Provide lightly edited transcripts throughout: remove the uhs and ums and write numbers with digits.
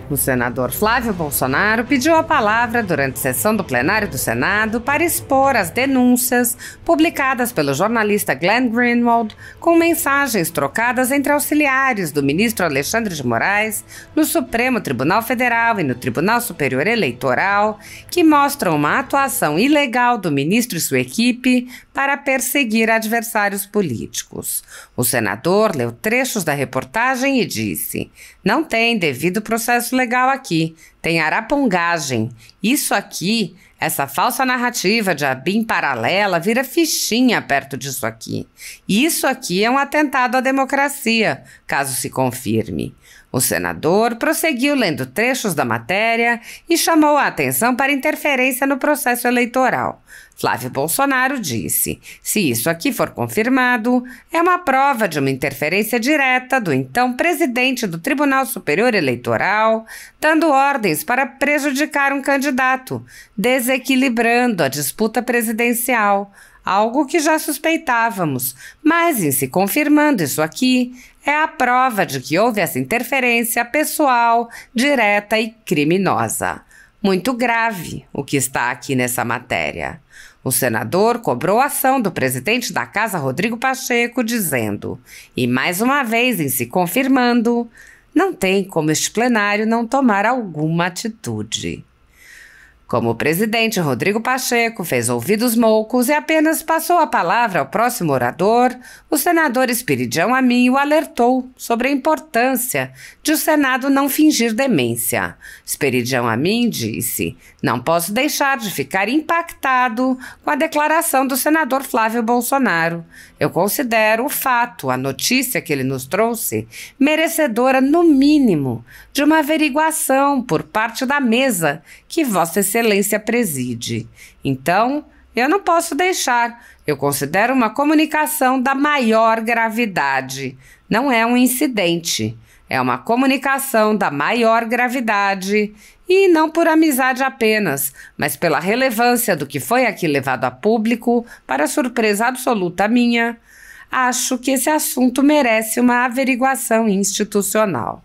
O senador Flávio Bolsonaro pediu a palavra durante a sessão do plenário do Senado para expor as denúncias publicadas pelo jornalista Glenn Greenwald com mensagens trocadas entre auxiliares do ministro Alexandre de Moraes no Supremo Tribunal Federal e no Tribunal Superior Eleitoral, que mostram uma atuação ilegal do ministro e sua equipe para perseguir adversários políticos. O senador leu trechos da reportagem e disse: "Não tem devido processo legal aqui, tem arapongagem. Isso aqui, essa falsa narrativa de ABIN paralela vira fichinha perto disso aqui. Isso aqui é um atentado à democracia, caso se confirme." O senador prosseguiu lendo trechos da matéria e chamou a atenção para interferência no processo eleitoral. Flávio Bolsonaro disse: "Se isso aqui for confirmado, é uma prova de uma interferência direta do então presidente do Tribunal Superior Eleitoral, dando ordens para prejudicar um candidato, desequilibrando a disputa presidencial, algo que já suspeitávamos, mas em se confirmando isso aqui, é a prova de que houve essa interferência pessoal, direta e criminosa. Muito grave o que está aqui nessa matéria." O senador cobrou a ação do presidente da Casa, Rodrigo Pacheco, dizendo: "E mais uma vez, em se confirmando, não tem como este plenário não tomar alguma atitude." Como o presidente Rodrigo Pacheco fez ouvidos moucos e apenas passou a palavra ao próximo orador, o senador Esperidião Amin o alertou sobre a importância de o Senado não fingir demência. Esperidião Amin disse: "Não posso deixar de ficar impactado com a declaração do senador Flávio Bolsonaro. Eu considero o fato, a notícia que ele nos trouxe, merecedora, no mínimo, de uma averiguação por parte da mesa que Vossa Excelência preside. Então, eu não posso deixar. Eu considero uma comunicação da maior gravidade. Não é um incidente. É uma comunicação da maior gravidade, e não por amizade apenas, mas pela relevância do que foi aqui levado a público, para surpresa absoluta minha. Acho que esse assunto merece uma averiguação institucional."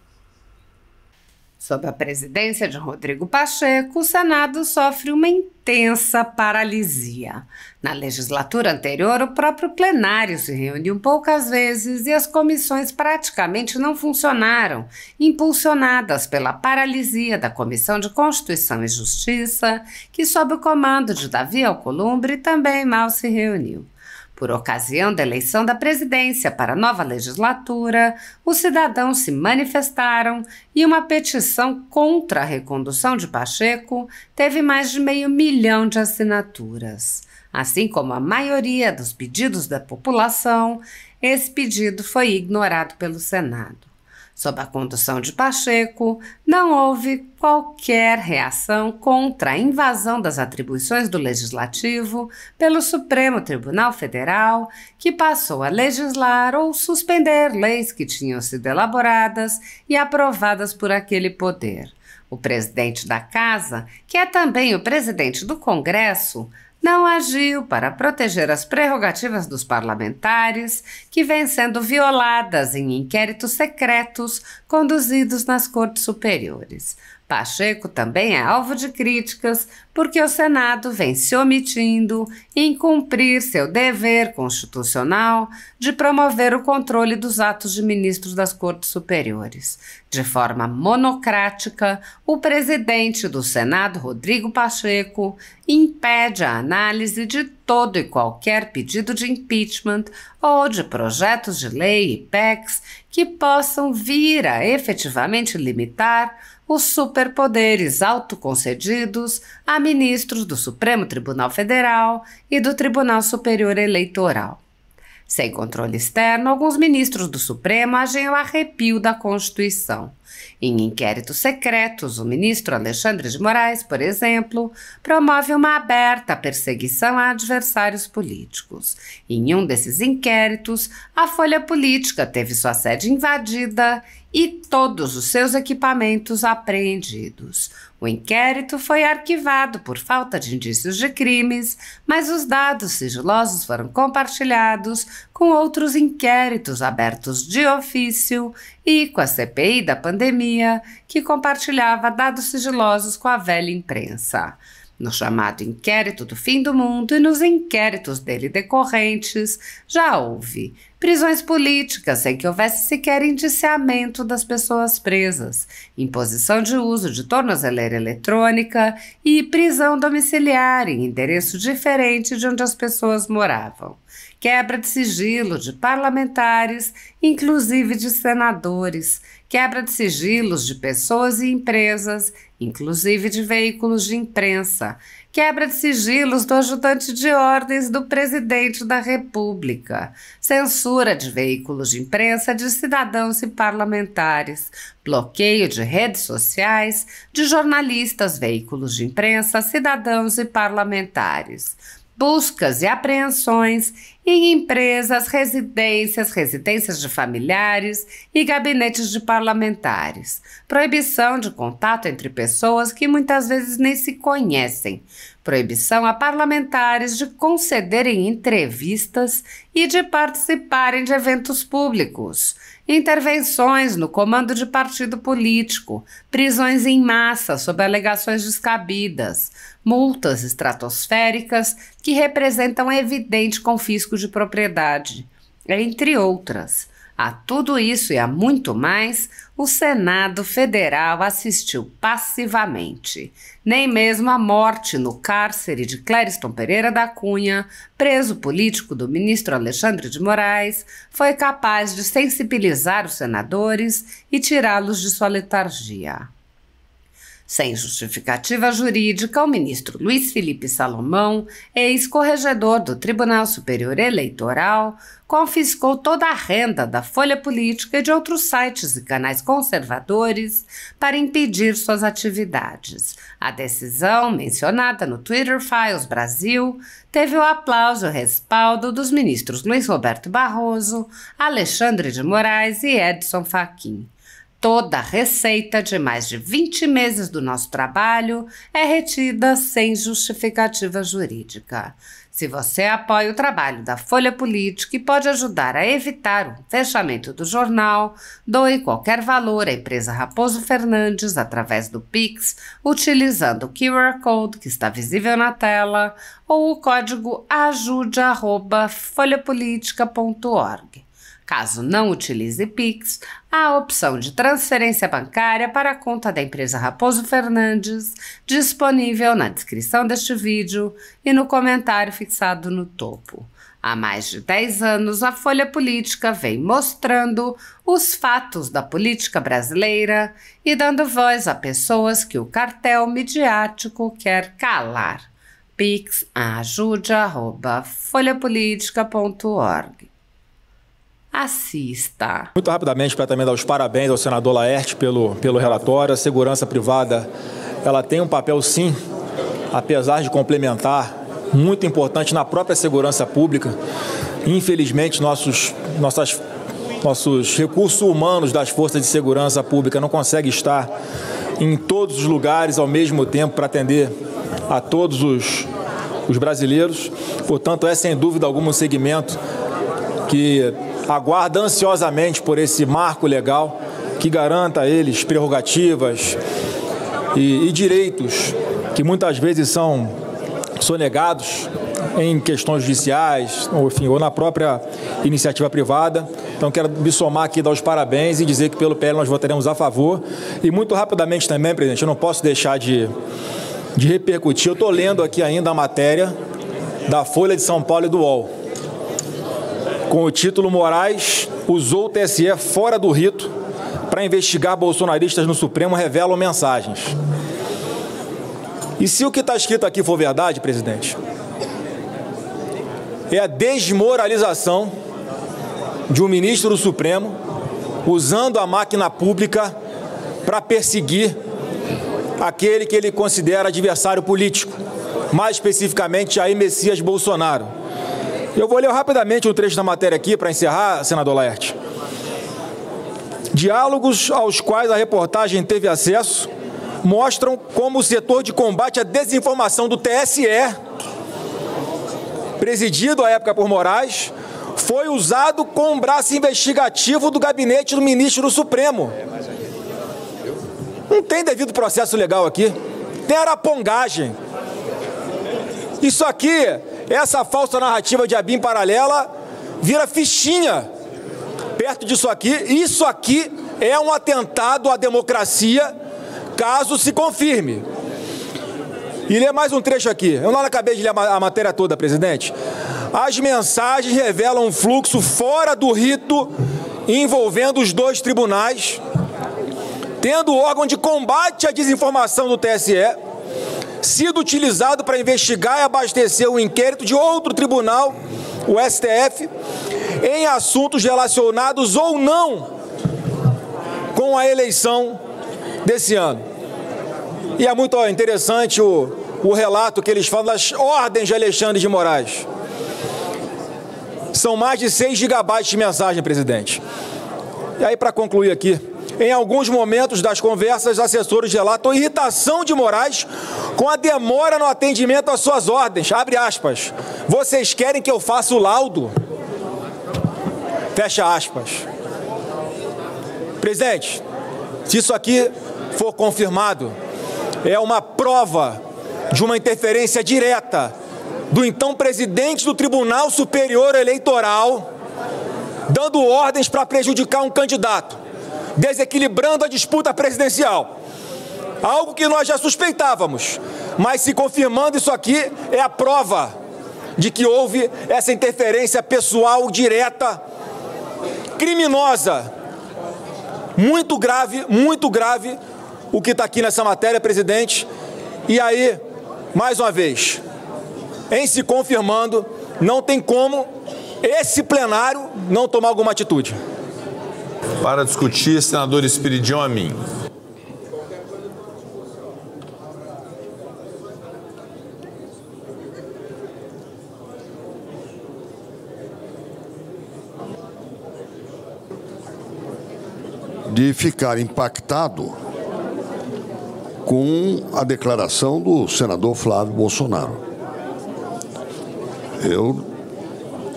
Sob a presidência de Rodrigo Pacheco, o Senado sofre uma intensa paralisia. Na legislatura anterior, o próprio plenário se reuniu poucas vezes e as comissões praticamente não funcionaram, impulsionadas pela paralisia da Comissão de Constituição e Justiça, que, sob o comando de Davi Alcolumbre, também mal se reuniu. Por ocasião da eleição da presidência para a nova legislatura, os cidadãos se manifestaram e uma petição contra a recondução de Pacheco teve mais de 500 mil de assinaturas. Assim como a maioria dos pedidos da população, esse pedido foi ignorado pelo Senado. Sob a condução de Pacheco, não houve qualquer reação contra a invasão das atribuições do Legislativo pelo Supremo Tribunal Federal, que passou a legislar ou suspender leis que tinham sido elaboradas e aprovadas por aquele poder. O presidente da Casa, que é também o presidente do Congresso, não agiu para proteger as prerrogativas dos parlamentares, que vêm sendo violadas em inquéritos secretos conduzidos nas cortes superiores. Pacheco também é alvo de críticas porque o Senado vem se omitindo em cumprir seu dever constitucional de promover o controle dos atos de ministros das cortes superiores. De forma monocrática, o presidente do Senado, Rodrigo Pacheco, impede a análise de todo e qualquer pedido de impeachment ou de projetos de lei e PECs que possam vir a efetivamente limitar os superpoderes autoconcedidos a ministros do Supremo Tribunal Federal e do Tribunal Superior Eleitoral. Sem controle externo, alguns ministros do Supremo agem ao arrepio da Constituição. Em inquéritos secretos, o ministro Alexandre de Moraes, por exemplo, promove uma aberta perseguição a adversários políticos. Em um desses inquéritos, a Folha Política teve sua sede invadida e todos os seus equipamentos apreendidos. O inquérito foi arquivado por falta de indícios de crimes, mas os dados sigilosos foram compartilhados com outros inquéritos abertos de ofício e com a CPI da pandemia, que compartilhava dados sigilosos com a velha imprensa. No chamado inquérito do fim do mundo e nos inquéritos dele decorrentes, já houve prisões políticas sem que houvesse sequer indiciamento das pessoas presas, imposição de uso de tornozeleira eletrônica e prisão domiciliar em endereço diferente de onde as pessoas moravam. Quebra de sigilo de parlamentares, inclusive de senadores, quebra de sigilos de pessoas e empresas, inclusive de veículos de imprensa, quebra de sigilos do ajudante de ordens do presidente da República, censura de veículos de imprensa de cidadãos e parlamentares, bloqueio de redes sociais, de jornalistas, veículos de imprensa, cidadãos e parlamentares, buscas e apreensões em empresas, residências de familiares e gabinetes de parlamentares, proibição de contato entre pessoas que muitas vezes nem se conhecem, proibição a parlamentares de concederem entrevistas e de participarem de eventos públicos, intervenções no comando de partido político, prisões em massa sob alegações descabidas, multas estratosféricas que representam evidente confisco de propriedade, entre outras. A tudo isso e a muito mais, o Senado Federal assistiu passivamente. Nem mesmo a morte no cárcere de Clériston Pereira da Cunha, preso político do ministro Alexandre de Moraes, foi capaz de sensibilizar os senadores e tirá-los de sua letargia. Sem justificativa jurídica, o ministro Luiz Felipe Salomão, ex-corregedor do Tribunal Superior Eleitoral, confiscou toda a renda da Folha Política e de outros sites e canais conservadores para impedir suas atividades. A decisão, mencionada no Twitter Files Brasil, teve o aplauso e o respaldo dos ministros Luiz Roberto Barroso, Alexandre de Moraes e Edson Fachin. Toda a receita de mais de 20 meses do nosso trabalho é retida sem justificativa jurídica. Se você apoia o trabalho da Folha Política e pode ajudar a evitar o fechamento do jornal, doe qualquer valor à empresa Raposo Fernandes através do Pix, utilizando o QR Code que está visível na tela ou o código ajude@folhapolitica.org. Caso não utilize Pix, há a opção de transferência bancária para a conta da empresa Raposo Fernandes, disponível na descrição deste vídeo e no comentário fixado no topo. Há mais de 10 anos, a Folha Política vem mostrando os fatos da política brasileira e dando voz a pessoas que o cartel midiático quer calar. Pix ajude@folhapolitica.org. Assista. Muito rapidamente, para também dar os parabéns ao senador Laerte pelo relatório. A segurança privada, ela tem um papel, sim, apesar de complementar, muito importante na própria segurança pública. Infelizmente, nossos recursos humanos das forças de segurança pública não conseguem estar em todos os lugares ao mesmo tempo para atender a todos os brasileiros. Portanto, é sem dúvida algum um segmento que aguarda ansiosamente por esse marco legal que garanta a eles prerrogativas e direitos que muitas vezes são sonegados em questões judiciais, ou, enfim, ou na própria iniciativa privada. Então, quero me somar aqui, dar os parabéns e dizer que pelo PL nós votaremos a favor. E muito rapidamente também, presidente, eu não posso deixar de repercutir. Eu estou lendo aqui ainda a matéria da Folha de São Paulo e do UOL, com o título "Moraes usou o TSE fora do rito para investigar bolsonaristas no Supremo, revelam mensagens". E se o que está escrito aqui for verdade, presidente, é a desmoralização de um ministro do Supremo usando a máquina pública para perseguir aquele que ele considera adversário político, mais especificamente Jair Messias Bolsonaro. Eu vou ler rapidamente um trecho da matéria aqui para encerrar, senador Laerte. Diálogos aos quais a reportagem teve acesso mostram como o setor de combate à desinformação do TSE, presidido à época por Moraes, foi usado com o braço investigativo do gabinete do ministro do Supremo. Não tem devido processo legal aqui. Tem arapongagem. Isso aqui, essa falsa narrativa de ABIN paralela, vira fichinha perto disso aqui. Isso aqui é um atentado à democracia, caso se confirme. E ler mais um trecho aqui. Eu não acabei de ler a matéria toda, presidente. As mensagens revelam um fluxo fora do rito envolvendo os dois tribunais, tendo o órgão de combate à desinformação do TSE sido utilizado para investigar e abastecer o inquérito de outro tribunal, o STF, em assuntos relacionados ou não com a eleição desse ano. E é muito interessante o relato que eles falam das ordens de Alexandre de Moraes. São mais de 6 gigabytes de mensagem, presidente. E aí, para concluir aqui, em alguns momentos das conversas, assessores relatam irritação de Moraes com a demora no atendimento às suas ordens. Abre aspas. Vocês querem que eu faça o laudo? Fecha aspas. Presidente, se isso aqui for confirmado, é uma prova de uma interferência direta do então presidente do Tribunal Superior Eleitoral, dando ordens para prejudicar um candidato, desequilibrando a disputa presidencial. Algo que nós já suspeitávamos, mas se confirmando isso aqui, é a prova de que houve essa interferência pessoal direta, criminosa, muito grave o que está aqui nessa matéria, presidente. E aí, mais uma vez, em se confirmando, não tem como esse plenário não tomar alguma atitude. Para discutir, senador Espiridião Amin. De ficar impactado com a declaração do senador Flávio Bolsonaro. Eu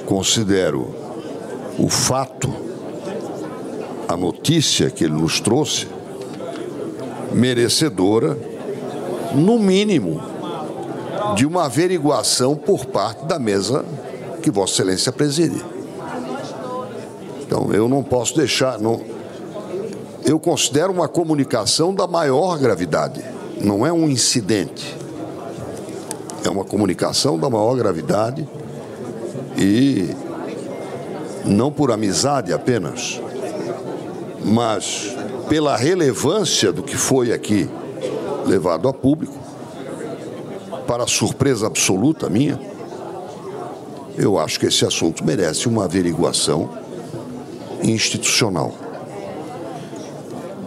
considero o fato, a notícia que ele nos trouxe, merecedora, no mínimo, de uma averiguação por parte da mesa que Vossa Excelência preside. Então, eu não posso deixar... Eu considero uma comunicação da maior gravidade, não é um incidente. É uma comunicação da maior gravidade e não por amizade apenas, mas pela relevância do que foi aqui levado a público, para surpresa absoluta minha, eu acho que esse assunto merece uma averiguação institucional.